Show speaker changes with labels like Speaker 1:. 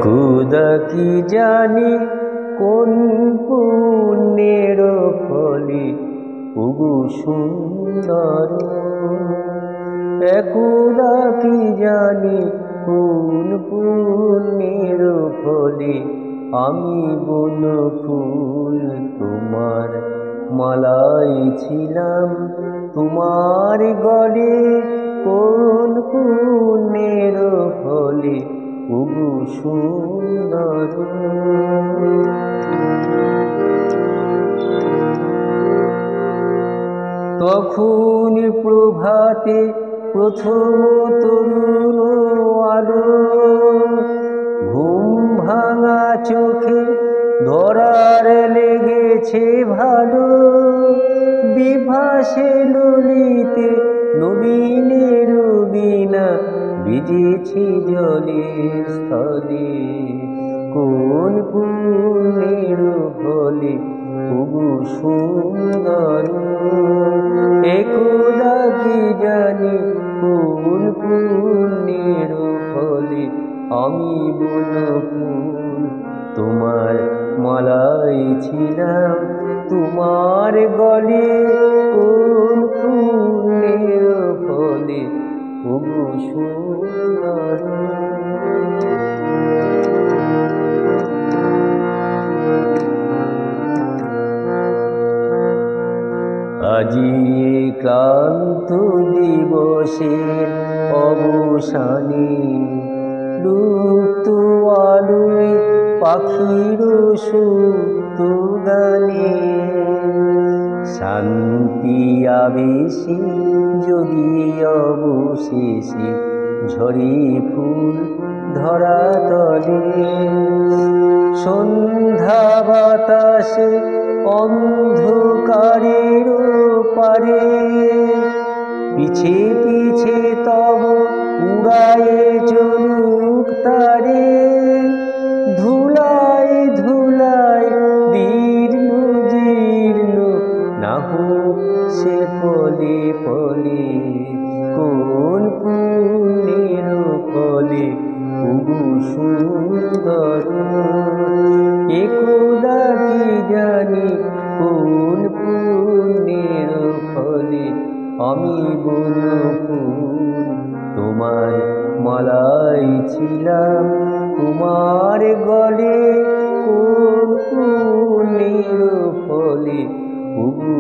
Speaker 1: খুদা কি জানি কোন পুণ্যের ফলে ওগো সুন্দর, খুদা কি জানি কোন পুণ্যের ফলে আমি বন ফুল তোমার মালাই ছিলাম তোমার গলে। কোন পুণ্যের ফলে ওগো সুন্দর, তখন প্রভাতে প্রথম তরুণ আলো ঘুম ভাঙা চোখে ধরার লেগেছে ভালো। বিভাসে ললিতে নবীনের বীণা ভিজেছি জলের স্থলে। কোন পুণ্যের ফলে ওগো সুন্দর, খুদা কি জানি কোন পুণ্যের ফলে আমি বন ফুল তোমার মালাই ছিলাম তোমার গলে। কোন পুণ্যের ফলে ওগো সুন্দর, আজি ক্লান্ত দিবসের অবসানে লুপ্ত আলোয় পাখির সুপ্ত গানে শান্তি আবেশে যদি অবশেষে ঝরে ফুল ধরা তলে। সন্ধ্যা বাতাসে অন্ধকারের পারে পিছে পিছে তব উড়ায়ে চলুক তারে। ধুলায় ধুলায় দীর্ণ জীর্ণ না হোক সে পলে পলে। কোন পুণ্যের ফলে ওগো সুন্দর, খুদা কি জানি কোন পুণ্যের ফলে আমি বন ফুল তোমার মালাই ছিলাম তোমার গলে। কোন পুণ্যের ফলে ওগো